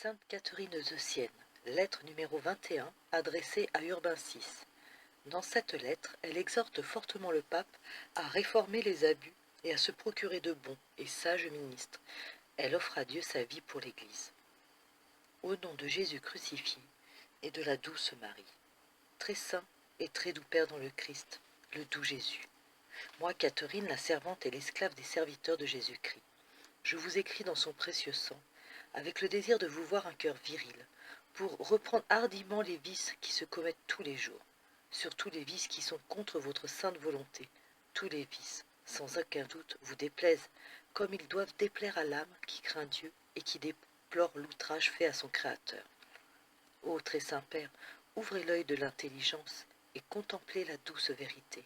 Sainte Catherine de Sienne, lettre numéro 21, adressée à Urbain VI. Dans cette lettre, elle exhorte fortement le pape à réformer les abus et à se procurer de bons et sages ministres. Elle offre à Dieu sa vie pour l'Église. Au nom de Jésus crucifié et de la douce Marie, très saint et très doux Père dans le Christ, le doux Jésus. Moi, Catherine, la servante et l'esclave des serviteurs de Jésus-Christ, je vous écris dans son précieux sang, avec le désir de vous voir un cœur viril, pour reprendre hardiment les vices qui se commettent tous les jours, surtout les vices qui sont contre votre sainte volonté. Tous les vices, sans aucun doute, vous déplaisent, comme ils doivent déplaire à l'âme qui craint Dieu et qui déplore l'outrage fait à son Créateur. Ô très saint Père, ouvrez l'œil de l'intelligence et contemplez la douce vérité.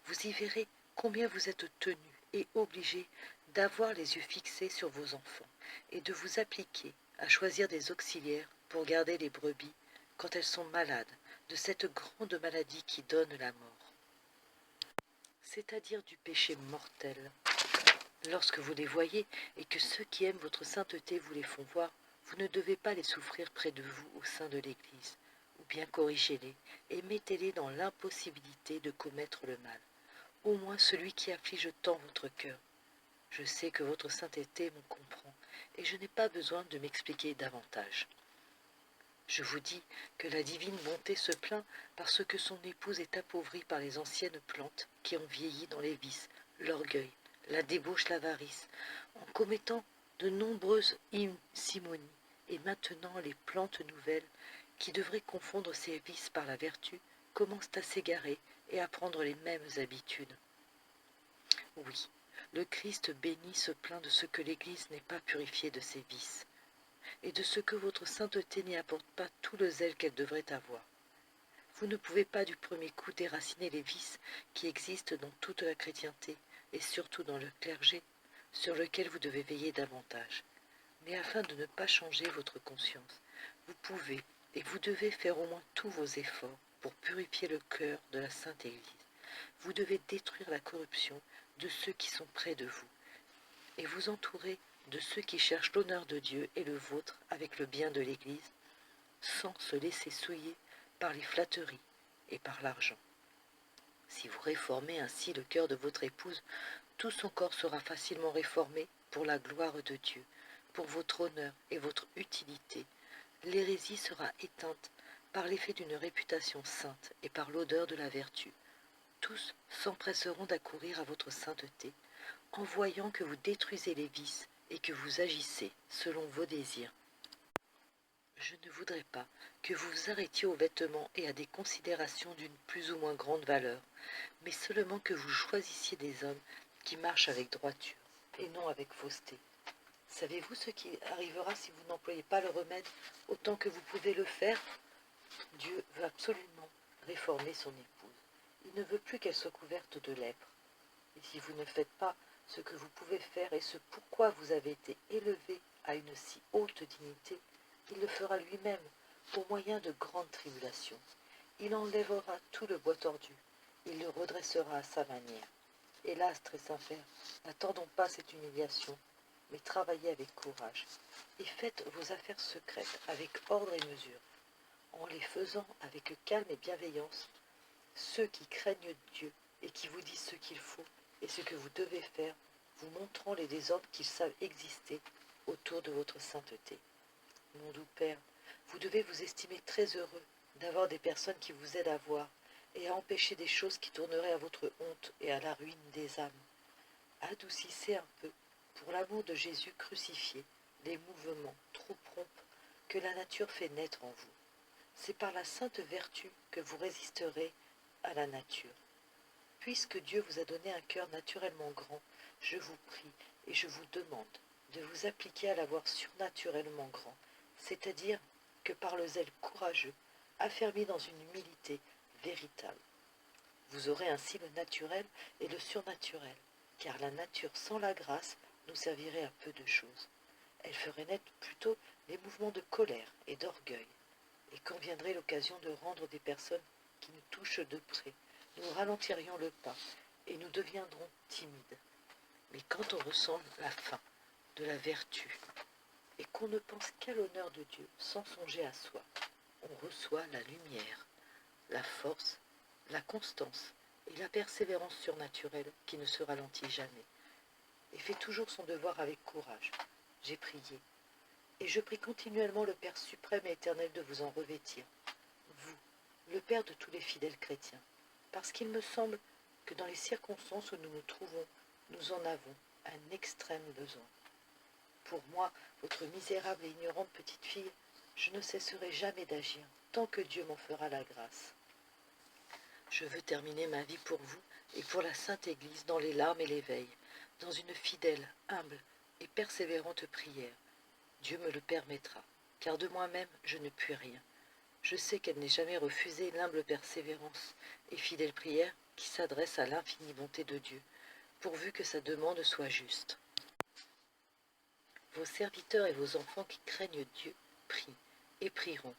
Vous y verrez combien vous êtes tenu et obligé d'avoir les yeux fixés sur vos enfants et de vous appliquer à choisir des auxiliaires pour garder les brebis quand elles sont malades de cette grande maladie qui donne la mort, c'est-à-dire du péché mortel. Lorsque vous les voyez et que ceux qui aiment votre sainteté vous les font voir, vous ne devez pas les souffrir près de vous au sein de l'Église, ou bien corrigez-les et mettez-les dans l'impossibilité de commettre le mal, au moins celui qui afflige tant votre cœur. Je sais que votre sainteté me comprend, et je n'ai pas besoin de m'expliquer davantage. Je vous dis que la divine bonté se plaint parce que son épouse est appauvrie par les anciennes plantes qui ont vieilli dans les vices, l'orgueil, la débauche, l'avarice, en commettant de nombreuses simonies, et maintenant les plantes nouvelles, qui devraient confondre ces vices par la vertu, commencent à s'égarer et à prendre les mêmes habitudes. Oui, le Christ béni se plaint de ce que l'Église n'est pas purifiée de ses vices, et de ce que votre sainteté n'y apporte pas tout le zèle qu'elle devrait avoir. Vous ne pouvez pas du premier coup déraciner les vices qui existent dans toute la chrétienté, et surtout dans le clergé, sur lequel vous devez veiller davantage. Mais afin de ne pas changer votre conscience, vous pouvez et vous devez faire au moins tous vos efforts pour purifier le cœur de la Sainte Église. Vous devez détruire la corruption de ceux qui sont près de vous, et vous entourer de ceux qui cherchent l'honneur de Dieu et le vôtre avec le bien de l'Église, sans se laisser souiller par les flatteries et par l'argent. Si vous réformez ainsi le cœur de votre épouse, tout son corps sera facilement réformé pour la gloire de Dieu, pour votre honneur et votre utilité. L'hérésie sera éteinte par l'effet d'une réputation sainte et par l'odeur de la vertu. Tous s'empresseront d'accourir à votre sainteté, en voyant que vous détruisez les vices et que vous agissez selon vos désirs. Je ne voudrais pas que vous vous arrêtiez aux vêtements et à des considérations d'une plus ou moins grande valeur, mais seulement que vous choisissiez des hommes qui marchent avec droiture et non avec fausseté. Savez-vous ce qui arrivera si vous n'employez pas le remède autant que vous pouvez le faire? Dieu veut absolument réformer son épouse. Il ne veut plus qu'elle soit couverte de lèpre. Et si vous ne faites pas ce que vous pouvez faire et ce pourquoi vous avez été élevé à une si haute dignité, il le fera lui-même au moyen de grandes tribulations. Il enlèvera tout le bois tordu, il le redressera à sa manière. Hélas, très saint Père, n'attendons pas cette humiliation, mais travaillez avec courage, et faites vos affaires secrètes avec ordre et mesure, en les faisant avec calme et bienveillance. Ceux qui craignent Dieu et qui vous disent ce qu'il faut et ce que vous devez faire, vous montrant les désordres qu'ils savent exister autour de votre sainteté. Mon doux Père, vous devez vous estimer très heureux d'avoir des personnes qui vous aident à voir et à empêcher des choses qui tourneraient à votre honte et à la ruine des âmes. Adoucissez un peu, pour l'amour de Jésus crucifié, les mouvements trop prompts que la nature fait naître en vous. C'est par la sainte vertu que vous résisterez à la nature. Puisque Dieu vous a donné un cœur naturellement grand, je vous prie et je vous demande de vous appliquer à l'avoir surnaturellement grand, c'est-à-dire que par le zèle courageux, affermi dans une humilité véritable. Vous aurez ainsi le naturel et le surnaturel, car la nature sans la grâce nous servirait à peu de choses. Elle ferait naître plutôt les mouvements de colère et d'orgueil, et quand viendrait l'occasion de rendre des personnes qui nous touchent de près, nous ralentirions le pas et nous deviendrons timides. Mais quand on ressent la fin de la vertu et qu'on ne pense qu'à l'honneur de Dieu sans songer à soi, on reçoit la lumière, la force, la constance et la persévérance surnaturelle qui ne se ralentit jamais, et fait toujours son devoir avec courage. J'ai prié, et je prie continuellement le Père suprême et éternel de vous en revêtir, vous, le Père de tous les fidèles chrétiens, parce qu'il me semble que dans les circonstances où nous nous trouvons, nous en avons un extrême besoin. Pour moi, votre misérable et ignorante petite fille, je ne cesserai jamais d'agir, tant que Dieu m'en fera la grâce. Je veux terminer ma vie pour vous et pour la Sainte Église dans les larmes et les veilles, dans une fidèle, humble et persévérante prière. Dieu me le permettra, car de moi-même je ne puis rien. Je sais qu'elle n'est jamais refusée l'humble persévérance et fidèle prière qui s'adresse à l'infinie bonté de Dieu, pourvu que sa demande soit juste. Vos serviteurs et vos enfants qui craignent Dieu prient et prieront.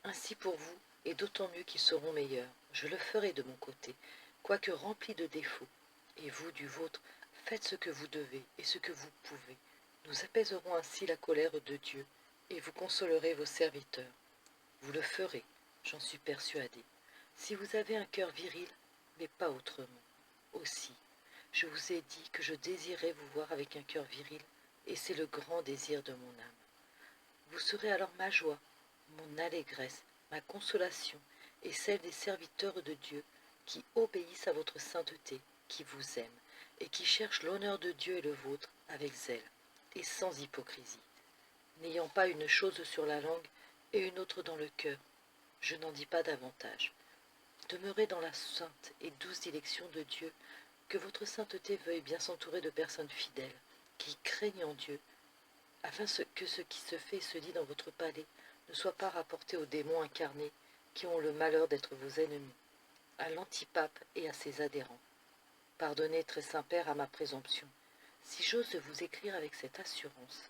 Ainsi pour vous, et d'autant mieux qu'ils seront meilleurs. Je le ferai de mon côté, quoique rempli de défauts. Et vous, du vôtre, faites ce que vous devez et ce que vous pouvez. Nous apaiserons ainsi la colère de Dieu, et vous consolerez vos serviteurs. Vous le ferez, j'en suis persuadé, si vous avez un cœur viril, mais pas autrement. Aussi, je vous ai dit que je désirais vous voir avec un cœur viril, et c'est le grand désir de mon âme. Vous serez alors ma joie, mon allégresse, ma consolation, et celle des serviteurs de Dieu qui obéissent à votre sainteté, qui vous aiment, et qui cherchent l'honneur de Dieu et le vôtre avec zèle, et sans hypocrisie, n'ayant pas une chose sur la langue et une autre dans le cœur. Je n'en dis pas davantage. Demeurez dans la sainte et douce dilection de Dieu, que votre sainteté veuille bien s'entourer de personnes fidèles, qui craignent en Dieu, afin que ce qui se fait et se dit dans votre palais ne soit pas rapporté aux démons incarnés qui ont le malheur d'être vos ennemis, à l'antipape et à ses adhérents. Pardonnez, très saint Père, à ma présomption, si j'ose vous écrire avec cette assurance.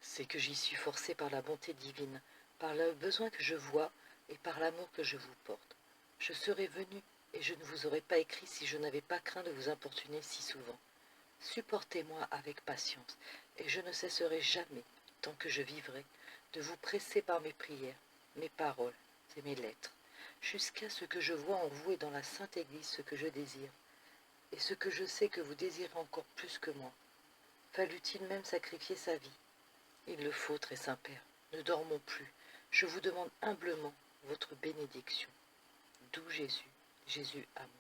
C'est que j'y suis forcé par la bonté divine, par le besoin que je vois et par l'amour que je vous porte. Je serais venu et je ne vous aurais pas écrit si je n'avais pas craint de vous importuner si souvent. Supportez-moi avec patience, et je ne cesserai jamais, tant que je vivrai, de vous presser par mes prières, mes paroles et mes lettres, jusqu'à ce que je vois en vous et dans la Sainte Église ce que je désire, et ce que je sais que vous désirez encore plus que moi. Fallut-il même sacrifier sa vie? Il le faut, très saint Père, ne dormons plus, je vous demande humblement votre bénédiction. D'où Jésus, Jésus à moi.